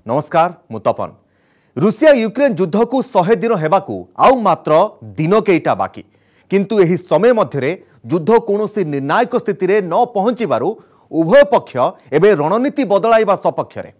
नमस्कार मु तपन। Russia Ukraine युद्ध को 100 दिन हेबाकू आउ मात्र दिन केईटा बाकी, किंतु एही समय मध्यरे युद्ध कौनसी निर्णायक स्थिति रे न पहुंचीबारु उभय पक्ष एबे रणनीति बदलाइबा सपक्षरे।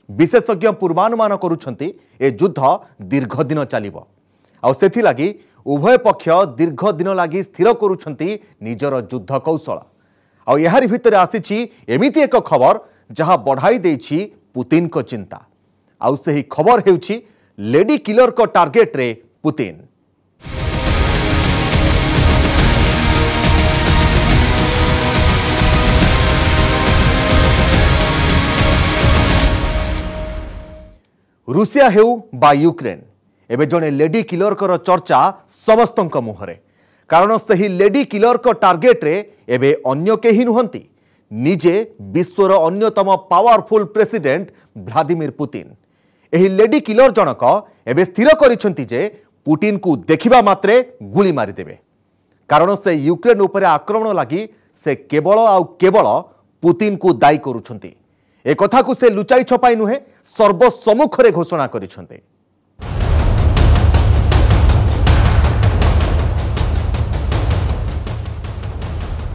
विशेषज्ञ पूर्वानुमान करुछंती ए युद्ध दीर्घ दिन चलिबो आउ सेथि लागि उभय पक्ष दीर्घ दिन लागि स्थिर करुछंती निजर युद्ध कौशल। आउ एहारि भितरे आसीछि एमिति एक खबर जहां बढ़ाई देछि पुतिन को चिंता। आउ सही खबर हेउछि लेडी किलर को टार्गेट रे पुतिन। रूसिया हेउ बा यूक्रेन, एबे जने लेडी किलर को चर्चा समस्तंक मुहरे। कारण सही लेडी किलर को टार्गेट रे एबे अन्य केही नुहंती, निजे विश्वर अन्यतम पावरफुल प्रेसिडेंट व्लादिमीर पुतिन। एही लेडी किलर जनक एबे स्थिर करिसंती जे पुतिन को देखिबा मात्रे गुली मारी देबे। कारण से यूक्रेन उपरे आक्रमण लागि से केवल आउ केवल पुतिन को दायी करुछंती। ए कथा को से लुचाई छपाई नुहे, सर्वसम्मुख रे घोषणा करिसंती।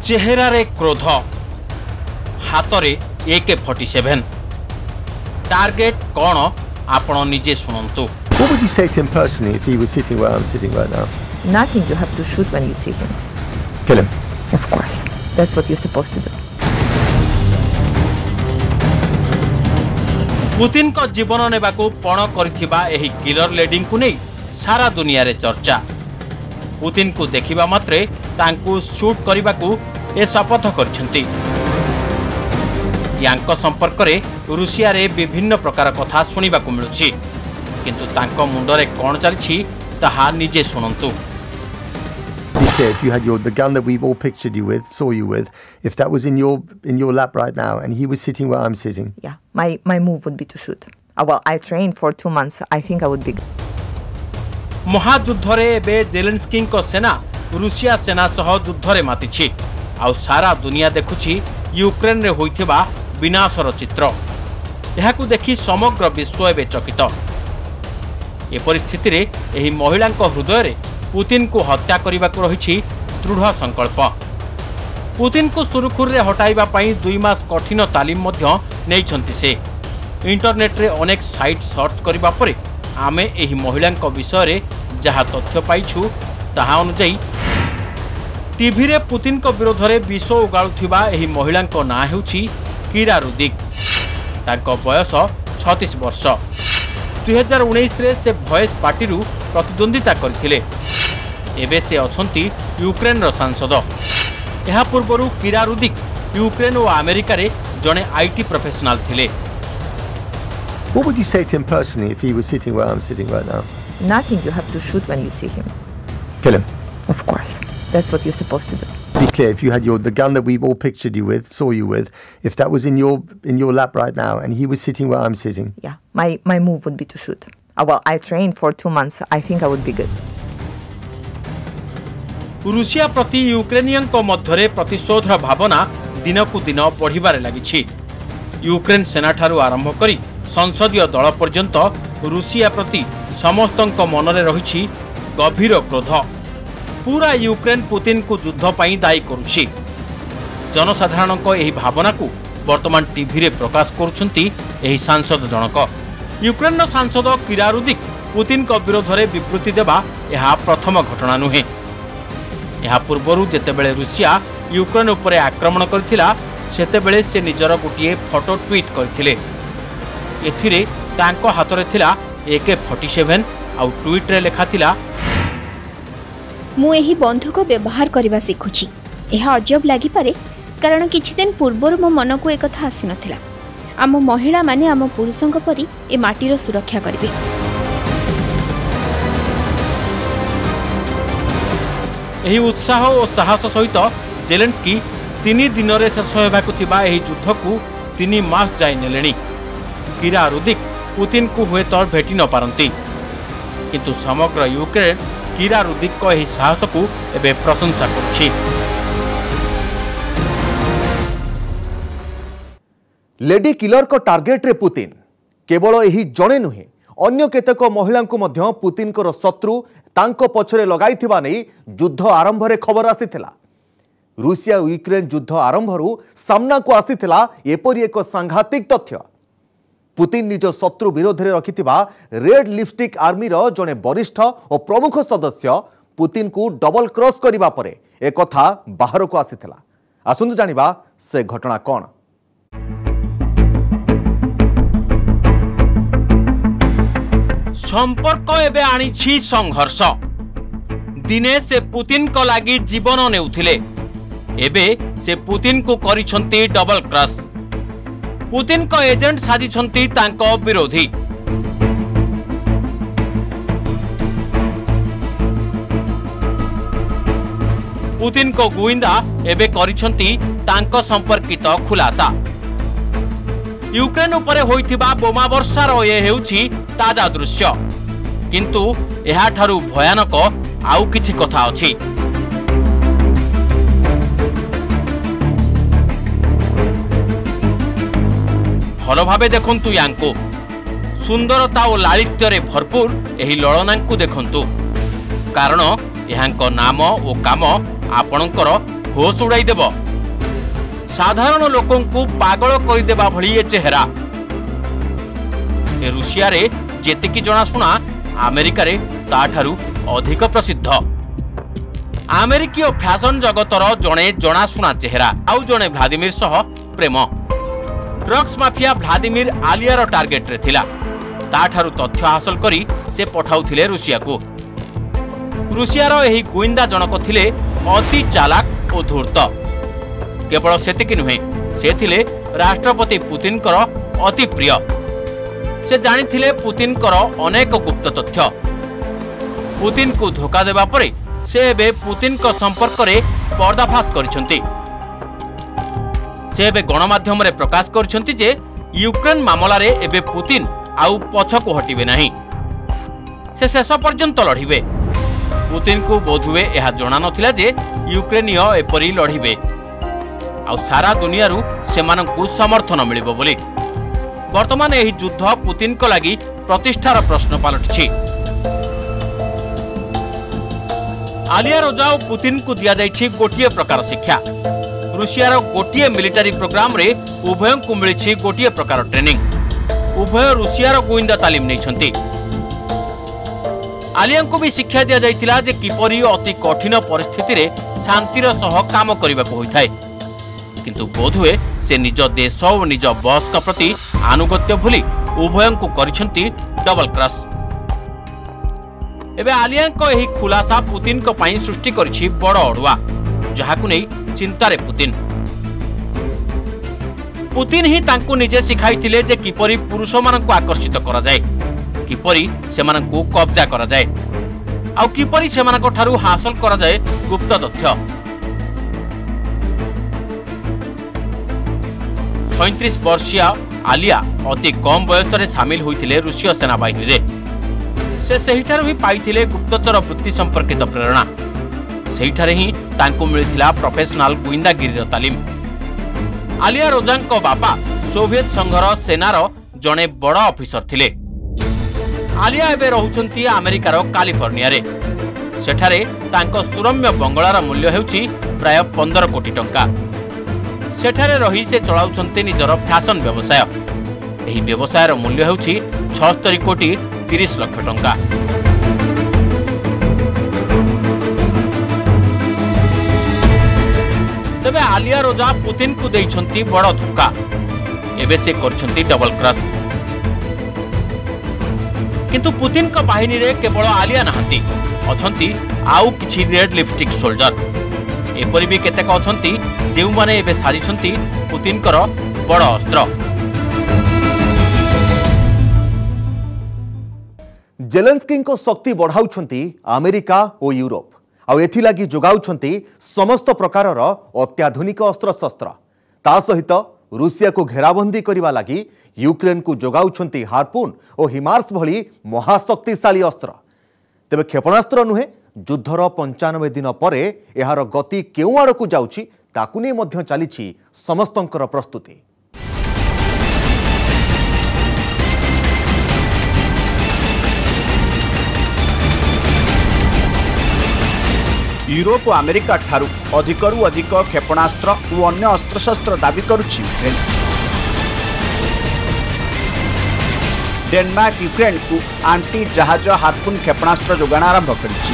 चेहरा रे क्रोध, हाथ रे AK-47। टार्गेट कौन आपण निजे सुनंतु। What would you say to him personally if he was sitting where I'm sitting right now? Nothing. You have to shoot when you see him. Kill him. Of course. That's what you're supposed to do. Putin को जीवन नेबाकू पण करथिबा एही killer lady को नहीं सारा दुनिया रे चर्चा। पुतिन को देखिबा मात्रे तांकू शूट करबाकू ए शपथ करछंती। यांको संपर्क रे रूसिया रे विभिन्न प्रकार कथा सुनिबाकू मिलुछि, किंतु तांको मुंडरे कोन चलछि ताहा निजे सुनंतु। If you had the gun that we've all pictured you with, saw you with, if that was in your lap right now and he was sitting where I'm sitting. Yeah, my move would be to shoot. Well, I trained for 2 months. I think I would be. महायुद्ध रे बे Zelensky को सेना Russia सेना सह युद्ध रे मातिछि। आउ सारा दुनिया देखुछि यूक्रेन रे होइथिबा विनाशर चित्र। एहाकू देखि समग्र विश्व एबे चकित। ए परिस्थिति रे एही महिला हृदय रे पुतिन को हत्या करबाकू रहिछि दृढ़ संकल्प। पुतिन को सुरुखुर रे हटाइबा पई 2 मास कठिन तालीम मध्य नेइछंती से। इंटरनेट रे अनेक साइट सर्च करबा परे आमे एही महिला विषय रे जहा तथ्य पाइछु ताहा अनुसार टीवी रे पुतिन को विरोध रे विष उगाळुथिबा एही महिला ना हेउछि कीरा रुदिक। तांको बयस 36 वर्ष। 2019 रे से वॉइस पार्टी रु प्रतिद्वंदिता करथिले। एबे से अछंती यूक्रेन रो सांसद। एहा पूर्वरु कीरा रुदिक यूक्रेन और अमेरिका रे जने IT प्रोफेशनल थिले। What would you say to him personally if he was sitting where I'm sitting right now? Nothing. You have to shoot when you see him. Kill him. Of course. That's what you're supposed to do. Be clear, if you had the gun that we've all pictured you with, saw you with, if that was in your lap right now and he was sitting where I'm sitting. Yeah, my move would be to shoot. Well, I trained for 2 months. I think I would be good. Russia प्रति Ukrainian को मध्यरे प्रतिशोधर भावना दिनकू दिन बढ़िबारे लागिछि। Ukraine सेना ठारू आरंभ करी संसदीय दल पर्यंत रूसिया प्रति समस्तंक मनरे रहिछि गभीर क्रोध। पूरा यूक्रेन पुतिन को युद्ध पाई दायी करुछि। जनसाधारण को एही भावना को वर्तमान टीवी रे प्रकाश करुछंती एही सांसद जनक। यूक्रेन रो सांसद कीरा रुदिक पुतिन को विरोध रे विबृति देबा एहा प्रथम घटना नुहे। एहा पूर्वरु जेतेबेले रूसिया यूक्रेन उपरे आक्रमण करथिला सेतेबेले से निजर गोटिए फोटो ट्वीट करथिले। एथिरे तांको हातरे थिला AK-47 आउ ट्वीट रे लेखा थिला, मु एही बंधुक व्यवहार करबा सिखुछि। एहा अजब लागि पारे, कारण किछि दिन पूर्वरु मो मन को एक कथा आसी नथिला। आम महिला माने आम पुरुषंक परि ए माटीर सुरक्षा करबे। एही उत्साह और साहस सहित जेलेंस्की 3 दिन रे शेष हेबाकू थिबा एही युद्ध को 3 मास जाय नेलेनी। कीरा रुदिक पुतिन को हुए तो भेटी न पारंती, किंतु समग्र यूक्रेन कीरा रुदिक को एही साहस को एबे प्रशंसा करछि। लेडी किलर को टार्गेट रे पुतिन केवल यही जड़े नुहे अन्य केतेक महिला पुतिन शत्रु तांको पछरे लगाइथिबा नै युद्ध आरंभ रे खबर आसीथिला। रूसिया यूक्रेन युद्ध आरंभरू सामना को आसीथिला एपरि एक सांघातिक तथ्य। पुतिन निज शत्रु विरोध में रखिथिबा रेड लिपस्टिक आर्मी रो जने वरिष्ठ और प्रमुख सदस्य पुतिन को डबल क्रॉस करिबा परे एक कथा बाहर को आसीथिला। आसुंतु जानिबा से घटना कौन। संपर्क एबे आनिछि संघर्ष। दिने से पुतिन को लागि जीवन नेउथिले, एबे से पुतिन को करिसंती डबल क्रॉस। पुतिन को एजेंट साजिसंती तांको विरोधी। पुतिन को गुइंदा एबे करिसंती तांको संपर्कित खुलासा। यूक्रेन उपरे होइथिबा बोमा वर्षार ए हेउछि ताजा दृश्य, किंतु एहा ठारू भयानक आउ किछि कथा अछि। भल भावे देखंतु यांको सुंदरता और लालित्य रे भरपूर एही लड़नांकु देखंतु, कारण एहांको नाम ओ काम आपणकर होश उड़ाई देब। साधारण लोकंकु पागल करदेबा भली ए चेहरा। ए रूसिया रे जेतिकी जनाशुना अमेरिका रे ताठारू अधिक प्रसिद्ध। अमेरिकीय फैशन जगतर जड़े जनाशुना चेहरा आउ जड़े व्लादिमिर सह प्रेम। ड्रग्स माफिया व्लादिमिर आलियार टार्गेट रे थिला। ताठारू तथ्य हासिल करी से पठाउथिले रूसिया को। रूसियार एही गुइंदा जनक थिले अति चालाक और धूर्त। केवल सेतिकी नुहे, से थिले राष्ट्रपति पुतिन कर अति प्रिय। से जानिथिले पुतिन कर अनेक गुप्त तथ्य। पुतिन को धोखा देबा परे से एबे पुतिन को संपर्क रे पर्दाफाश करिसंती। से एबे गणमाध्यम रे प्रकाश करिसंती जे यूक्रेन मामला रे एबे पुतिन आउ पछको हटिबे नाही, से शेष पर्यंत लढिबे। पुतिन को बोधुए यह जना नथिला जे यूक्रेनीय एपरी लढिबे आउ सारा दुनियारू सेमानंकु समर्थन मिलिबो बोली। वर्तमान एही युद्ध पुतिन को लागि प्रतिष्ठार प्रश्न पालटिछि। आलिया रोजा और पुतिन को दिया जाइछि गोटिए प्रकार शिक्षा। रूसियार गोटिए मिलिटारी प्रोग्राम रे उभय को मिलिछि गोटिए प्रकार ट्रेनिंग। उभय रूसियार गुइंदा तालीम नैछंती। आलिया को भी शिक्षा दिया जाइतिला जे किपरि अति कठिन परिस्थिति रे शांतिर सह काम करबा को होइथाय, किंतु बोधुए से निज देश और निज बॉस का प्रति आनुगत्य भूली उभय को करिसंती डबल क्रॉस। एबे आलिया को एही खुलासा पुतिन को पई सृष्टि करिछि बड़ अडुआ, जहाकु नै चिंतारे पुतिन। पुतिन ही तांकु निजे सिखाइथिले जे किपरि पुरुष मानकु आकर्षित करा जाय, किपरि सेमानकु कब्जा करा जाय, आउ किपरि सेमानक ठारू हासिल करा जाय गुप्त तथ्य। 35 वर्षीय आलिया अति कम बयस रे शामिल होइथिले रूसीय सेनाबाहिनी रे। से सेहिठार ही पाइथिले गुप्तचर वृत्ति संपर्कित प्रेरणा। सेहिठारे ही तांकु मिलिथिला प्रोफेशनल गुइंदागिरी तालीम। आलिया रोजांको बापा सोवियत संघर सेनार जणे बड़ ऑफिसर थिले। आलिया एबे रहुचंती अमेरिकार कालिफोर्निया रे। सेठारे तांको सुरम्य बंगलार मूल्य हेउची प्राय 15 कोटी टंका। सेठारे रही से चलाउछंती निजर फैशन व्यवसाय। एही व्यवसायर मूल्य हेउची 76 कोटी 30 लाख टंका। तबे आलिया रोजा पुतिन को देइछंती बड़ धोखा। एबे से करछंती डबल क्रॉस। किंतु पुतिन का बाहिनी रे केवल आलिया नहांती, अछंती आउ किछि रेड लिपस्टिक सोल्जर। एपरि भी केतेक अछंती जेउ माने एबे साजिछंती पुतिन कर बड़ अस्त्र। जेलेंस्की को शक्ति बढ़ाउछंती अमेरिका और यूरोप, आउ एथिलागी जोगाउछंती समस्त प्रकारर अत्याधुनिक अस्त्रशस्त्र। ता सहित रूसिया को घेराबंदी करने लगी यूक्रेन को जोगाउछंती हार्पून और हिमार्स भली महाशक्तिशाली अस्त्र। तेबे क्षेपणास्त्र नुहे, युद्धर 95 दिन पर यार गति केउ आड़कू जाउछि ताकु नै मध्य चलीछि समस्तंकर प्रस्तुति। यूरोप और अमेरिका ठारू अधिकरू अधिक क्षेपणास्त्र और अन्य अस्त्रशस्त्र दाबी करुछि यूक्रेन। डेनमार्क यूक्रेन को आंटी जहाज हार्पुन क्षेपणास्त्र जोगाण आरंभ करिछि।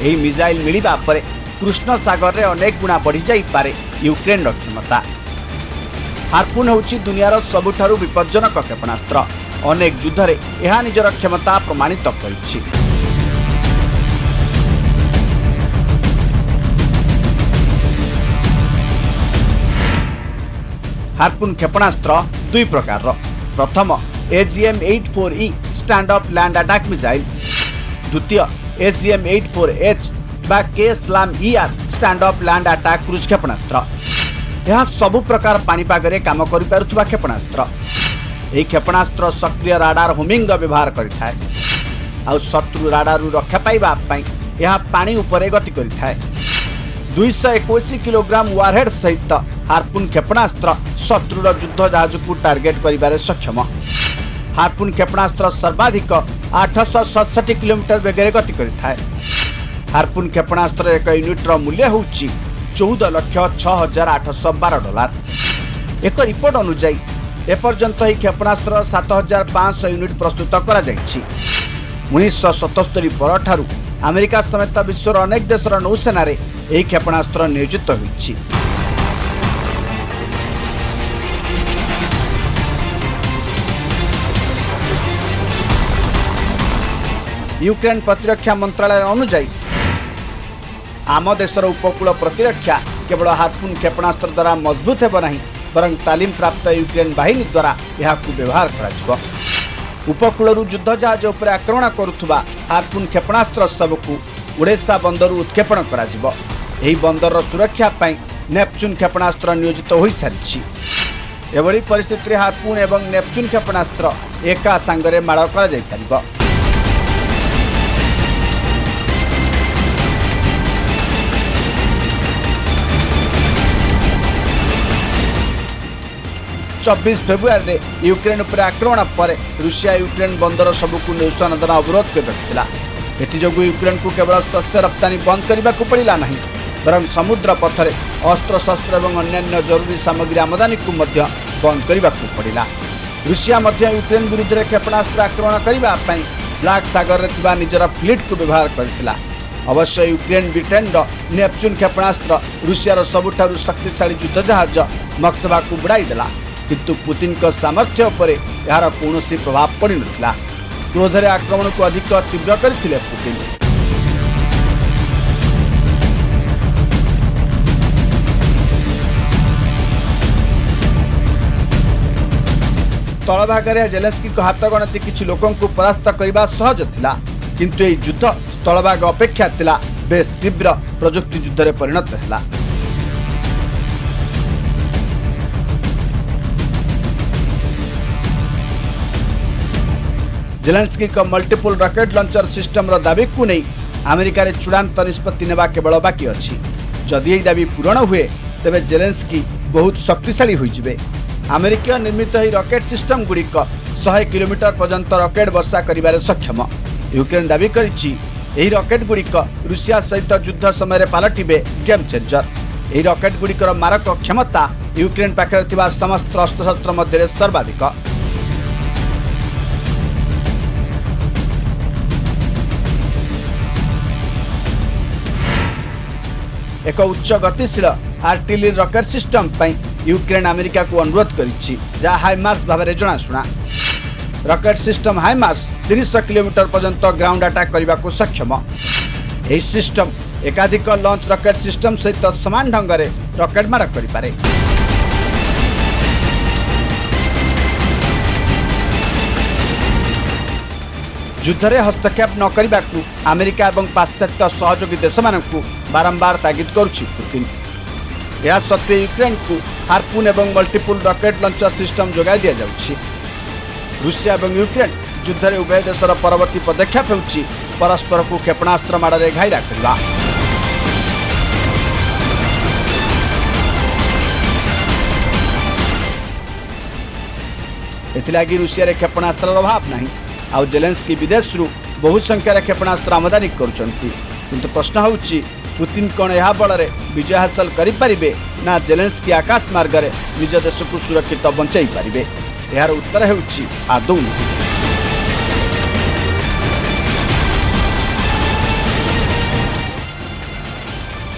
ଏହି मिसाइल मिलिबा परे कृष्ण सागर रे अनेक गुणा बढ़ी जाई पारे यूक्रेन क्षमता। हार्पुन होछि दुनियार सबुठारु विपज्जनक क्षेपणास्त्र। अनेक युद्ध रे यह निजर क्षमता प्रमाणित करिछि। हार्पुन क्षेपणास्त्र दुई प्रकार। प्रथम AGM-84E stand up land attack missile, द्वितीय AGM-84H बा K-SLAM-ER stand up land attack cruise क्षेपणास्त्र। यह सबु प्रकार पानीपाग रे काम करि पारुथबा क्षेपणास्त्र। एही क्षेपणास्त्र सक्रिय राडार होमिंग रो व्यवहार करिथाय आ शत्रु राडार रक्षा पाइबा पई यह पानी ऊपर गति करिथाय। 221 किलोग्राम वारहेड सहित हार्पुन क्षेपणास्त्र शत्रुर युद्ध जहाज को टार्गेट करिबारे सक्षम। हार्पुन क्षेपणास्त्र सर्वाधिक 867 किलोमीटर बेगरे गति करिथाय। हार्पुन क्षेपणास्त्र एक यूनिट्र मूल्य होउछि $14,06,812। एक रिपोर्ट अनुसार एपर्यंत ही क्षेपणास्त्र 7,500 यूनिट प्रस्तुत करा जायछि। 1977 परठारु अमेरिका समेत विश्वर अनेक देशर नौसेना रे एही क्षेपणास्त्र नियोजित होइछि। यूक्रेन प्रतिरक्षा मंत्रालय अनुसार आम देशर उपकूल प्रतिरक्षा केवल हार्पुन क्षेपणास्त्र द्वारा मजबूत हेब नहीं बरं तालीम प्राप्त यूक्रेन बाहिनी द्वारा यह व्यवहार करा। उपकूल युद्ध जहाज उपर आक्रमण करुवा हार्पुन क्षेपणास्त्र सबको ओडेसा बंदर उत्क्षेपण करा। एही बंदर सुरक्षा पाई नेपच्यून क्षेपणास्त्र नियोजित हो सारी। एभली परिस्थिति में हार्पुन एवं नेपच्यून क्षेपणास्त्र एका सांगरे माड़ करा जाय परिबो। 24 फेब्रुआरी में यूक्रेन पर आक्रमण पर रूसिया यूक्रेन बंदर सबको नौसेनादन अवरोध कर रखिला। एथिजोगु यूक्रेन को केवल शस्य रप्तानी बंद करने को पड़ा नहीं बरं समुद्र पथरे अस्त्रशस्त्र और अन्य जरूरी सामग्री आमदानी को बंद करने को पड़ा। रूसिया यूक्रेन विरुद्ध में क्षेपणास्त्र आक्रमण करने ब्लैक सागर में निजर फ्लीट को व्यवहार करथिला। अवश्य यूक्रेन ब्रिटेन नेपच्यून क्षेपणास्त्र रूसियार सबुठारु शक्तिशाली युद्ध जहाज मक्सवा को बुड़ाईदेला, किंतु पुतिन का सामर्थ्य पर यार कौन प्रभाव पड़ ना। क्रोधरे आक्रमण को अधिक तीव्र करथिले पुतिन। स्थलभागे जेलेंस्की हाथ गणति किछि लोकों को परास्त करने सहज थिला, किंतु यह युद्ध स्थलभाग अपेक्षा थिला बेस तीव्र प्रजुक्ति युद्ध रे परिणत हैला। जेलेंस्की का मल्टीपल रॉकेट लॉन्चर सिस्टम रो दाबी को नहीं अमेरिका रे चूड़ांत निष्पत्ति नेबा केवल बाकी अछि। जदि यह दाबी पूरण हुए तेबे जेलेंस्की बहुत शक्तिशाली होई जिवे। अमेरिका निर्मित ही रॉकेट सिस्टम गुड़िक 100 किलोमीटर पर्यंत रॉकेट वर्षा करिबारे सक्षम। यूक्रेन दाबी करिछि एही रॉकेट गुड़िक रूसिया सहित युद्ध समय पालटिबे गेम चेंजर। एही रॉकेट गुड़िकर मारक क्षमता यूक्रेन पाखरे थिबा समस्त अस्त्रशस्त्र मध्य सर्वाधिक। एक उच्च गतिशील आर्टिलरी रॉकेट सिस्टम पर यूक्रेन अमेरिका को अनुरोध करिछि, जहाँ हाइमार्स भाव में जनाशुना। रॉकेट सिस्टम हाइमार्स 300 किलोमीटर पर्यंत ग्राउंड अटैक करने को सक्षम। यह सिस्टम एकाधिक लॉन्च रॉकेट सिस्टम सहित समान ढंग से रॉकेट मार करें। युद्ध में हस्तक्षेप न करने को अमेरिका और पाश्चात्य सहयोगी देश मानक बारंबार तागिद करुछि पुतिन। यह सत्वे यूक्रेन को हार्पुन एवं मल्टीपल रॉकेट लॉन्चर सिस्टम जोगाई दिया जाउछि। रूसिया और यूक्रेन युद्ध में उभय देशर परवर्ती पदक्षेप होउछि परस्पर को क्षेपणास्त्र माड़े घायला करवा। एथिलागी रूसिया रे क्षेपणास्त्र अभाव नहीं आउ जेलेंस्की विदेश रु बहु संख्यार क्षेपणास्त्र आमदानी करुछंती किंतु प्रश्न होउची पुतिन कौन यह बल विजय हासिल करें ना जेलेंस्की आकाश मार्ग में निज देश को सुरक्षित बंचाई पारे यार उत्तर होउची आदौ नहीं।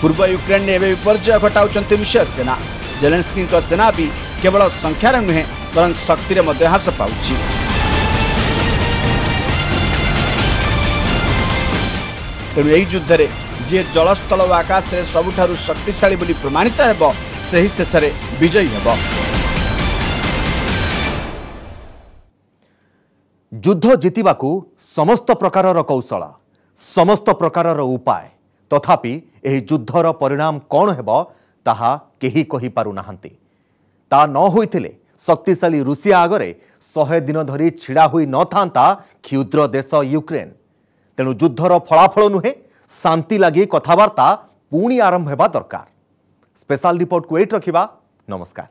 पूर्व यूक्रेन ने विपर्जय घटाउछंती रूसिया सेना जेलेंस्की सेना भी केवल संख्यार नुहे बर शक्ति में ह्रास पाउछि। तेणु यही युद्ध में जी जलस्थल और आकाश में सबुठारु शक्तिशाली बोली प्रमाणित हेब सही शेष में विजयी हेब। युद्ध जितिबाकू समस्त प्रकारर कौशल समस्त प्रकारर उपाय तथापि एही युद्धर परिणाम कौन हेब ताहा केही कहि पारु नाहंती। ता न होइथिले शक्तिशाली रूसिया आगरे 100 दिन धरी छिड़ा हुई न थांता क्षुद्र देश यूक्रेन। तेणु युद्धर फलाफल नुहे शांति लगी कथबार्ता पुणी आरंभ हेबा दरकार। स्पेशल रिपोर्ट को एट रखिबा। नमस्कार।